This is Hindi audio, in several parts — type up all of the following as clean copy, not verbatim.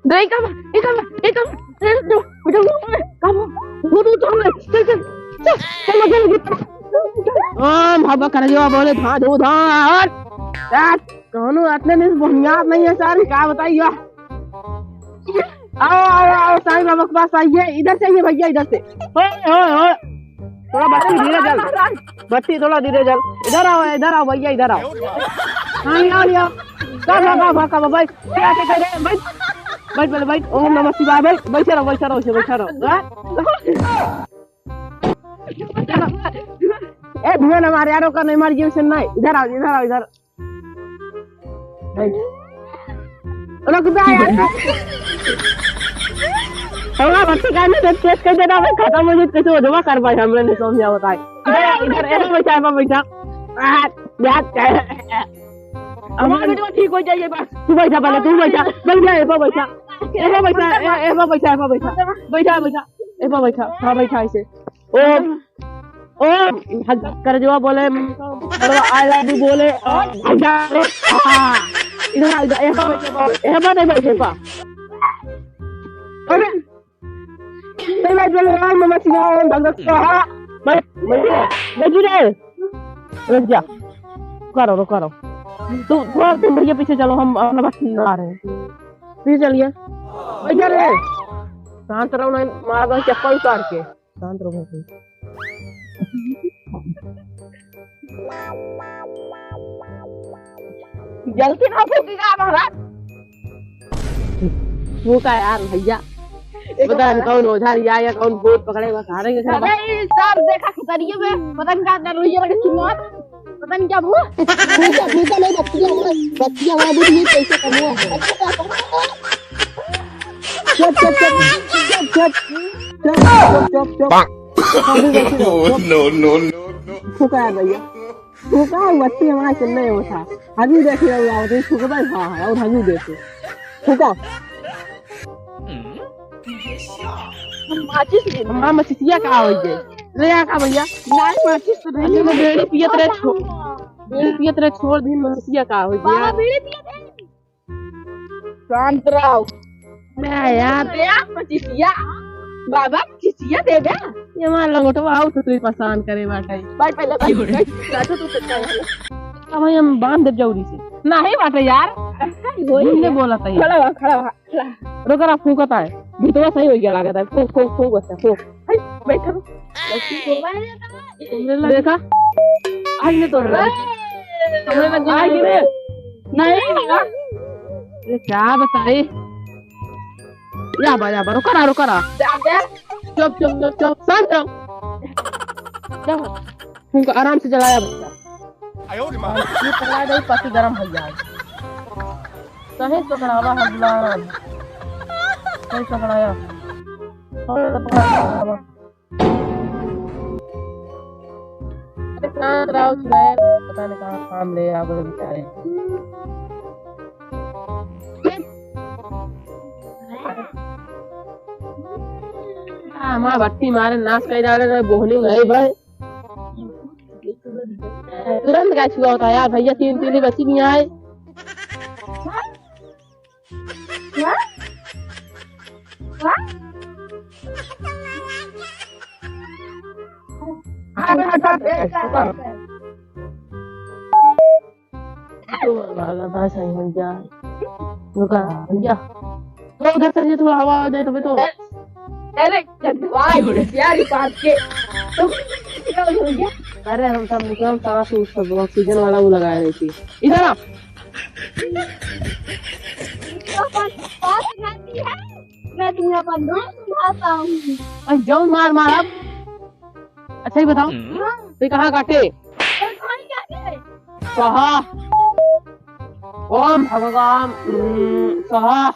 Dari kamu, kamu, हवा कर जो बोले धा धो धार यार कौन अतने में बुनियाद नहीं है सर क्या बताइए आओ आओ आओ साईं बाबा के पास आइए इधर से आइए भैया इधर से ओए थोड़ा बत्ती धीरे चल बत्ती थोड़ा धीरे चल इधर आओ भैया इधर आओ हाँ लिया का भाई क्या कर रहे हैं बैठ पहले बैठ ओम नमः शिवाय बैठे रहो ए धुआं ना मार यारों का नहीं मार ये सुनना है इधर आओ रुक जा यार हमरा बच्चे का ने टेस्ट कर देना मैं खत्म हो कैसे हो जमा कर भाई हमने नहीं समझा होता है इधर बैठा हमारा बेटा ठीक हो जाइए बस तू बैठा पहले तू बैठा बैठा ऐसे ओ कर जो बोले आई लव यू बोले इधर नहीं बैठे पा अरे नहीं बैठ बोले मम्मा सिंह भगत बैठ रे रुक जा करो तू भैया पीछे चलो हम अपना बस आ रहे हैं पीछे चलिए बैठ रे शांत रहो नहीं मारा चप्पल उतार के शांत रहो जल्दी ना फूकेगा महाराज फूका यार भैया पता नहीं कौन ओझा या कौन भूत पकड़ेगा सारे सब देखा खतरिये में पता नहीं क्या डर रही है चिन्ह पता नहीं क्या हुआ फूका नहीं बच्चियां वहां भी नहीं कैसे कम हुआ चुप नो फूका है भैया फूका बच्ची हमारा चलने में था अभी देख रहे हो आप फूका हाँ और हम देखे फूका मां मछिया का हो गए रे का भैया नहीं माचिस तो नहीं मैं बेड़ी पियत रे छोड़ दी मछिया का हो गया बेड़ी पियत शांत रहो मैं यार मछिया बाबा चिचिया दे दे ये मान लंगोटो आओ तो तू परेशान करे बाटा भाई पहले बैठो तू सच्चा है अब हम बांध दे जौरी से नहीं बाटा यार हमने बोला था खड़ा रुक रहा फूकता है भूतवा सही हो गया लगता है फूक भाई बैठो देखा आज ने तोड़ रहा हमने लग गया नहीं क्या बताए या रुक रहा चुप शांत रहो उनको आराम से जलाया बच्चा ये पकड़ा गई पति गरम हो जाए सही पकड़ावा हजलान सही पकड़ाया शांत रहो पता नहीं कहाँ काम ले आप बेचारे हमारा भट्टी मारे नाश कर डाले बोहनी नहीं भाई तुरंत क्या छुआ होता है यार भैया तीन तीन बच्ची भी आए भैया उधर से थोड़ा हवा आ जाए तो अरे यार बात के तो क्या हो गया अरे हम सब निकल सारा सूट ऑक्सीजन वाला वो लगाए रही थी इधर आ मैं तुम्हें अपन सुनाता हूँ जाओ मार अब अच्छा ही बताओ तो कहाँ काटे स्वाहा ओम भगवान स्वाहा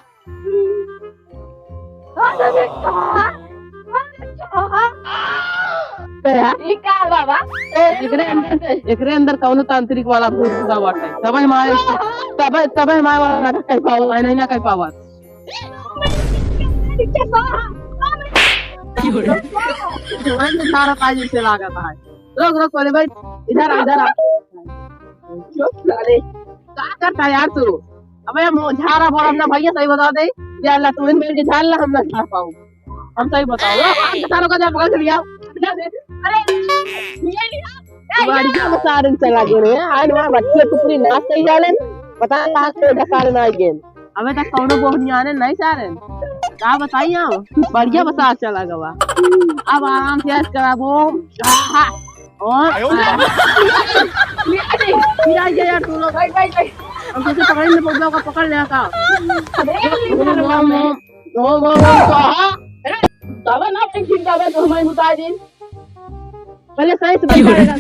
एकरे अंदर कौन तांत्रिक वाला भूत का बात है तब हमारे वाला नाटक कह पाओ नहीं ना कह पावा सारा काज से लागत है रोक बोले भाई इधर आ क्या करता है यार तू? अबे झाड़ा बोल अपना भैया सही बता दे या अल्लाह तू इन के झाड़ ला हम ना झाड़ पाऊं हम सही बताओ सारों का जा पकड़ के लिया अरे ये नहीं बढ़िया मसारन चला गए रे आज वहां बच्चे टुकड़ी नाच कई जाले पता कहां से ढकाल ना गए अबे तक कौनो बोहनिया ने नहीं सारन का बताइए बढ़िया बसा चला गवा अब आराम से ऐसे कराबो और लिया यार तू लोग हम कैसे पकड़ ले पौधा का पकड़ ले का तब ना फिर चिंता में तो हमें बता दे पहले सही से बताएगा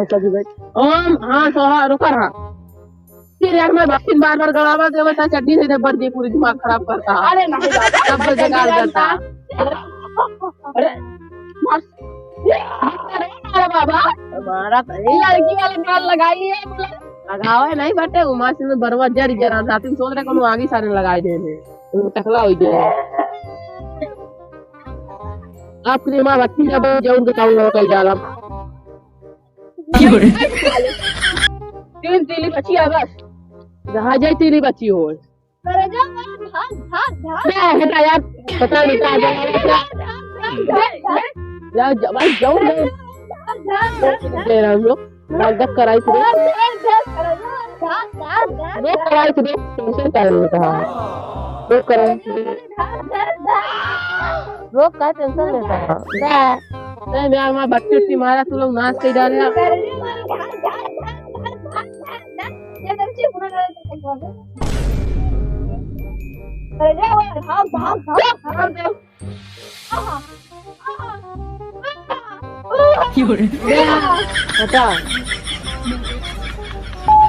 ऐसा भी भाई ओम हां सोहा रुका रहा फिर यार मैं बार बार गड़ावा के बता चड्डी से बढ़ गई पूरी दिमाग खराब करता अरे नहीं सब जगाल करता अरे अरे बाबा हमारा तो लड़की वाले गाल लगाई है लगावे नहीं बटे उमा से बरवा जड़ जरा जाती सोच रहे कोनो आगे सारे लगाए देने टकला हो गया आप क्रीमा बच्ची जब जाऊं के काउंटर कर जाला तीन तीली बच्ची है बस जहां जाए तीली बच्ची हो अरे जा भाग मैं हटा यार पता नहीं कहां जा भाई जाओ ले हम लोग भाग कराई थी वो कराई थी टेंशन कर लेता वो कराई वो का टेंशन लेता नहीं मैं वहां बच्चे की मारा तू लोग नाच के डाले अरे जा भाग हटा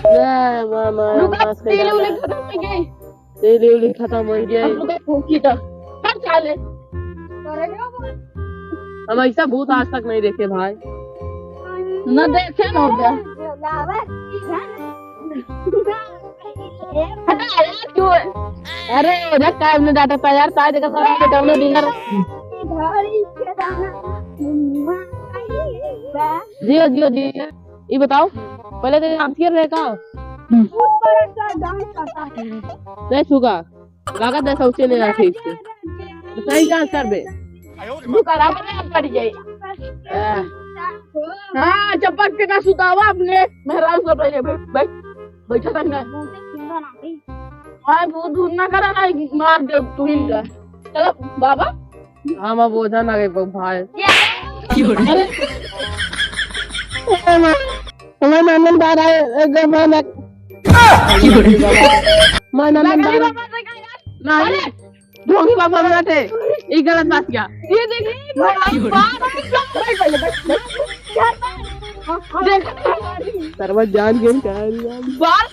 ले मामा नाच के डाले तेली खत्म हो गई फूकी तो सब चाले हम ऐसा भूत आज तक नहीं देखे भाई न देखे न हो गया अरे रख काय में डाटा था यार ताज का सारा के डाउन डिनर जियो जियो जी ये बताओ पहले तो आप किर रहे का नहीं सुगा लागत है सोचे नहीं ठीक से सही जांच कर बे करा बना पड़ जाए हां चपक के का सुतावा अपने मेहरान से पहले बैठा था ना हां वो दूर ना करा ना मार दे तू ही का चलो बाबा हां मैं बोझा ना के भाई अरे मैं नंदन बार आए मैं नंदन बार नहीं ढोंगी बाबा बनाते ये गलत बात क्या ये देखिए सर्वत जान गेम क्या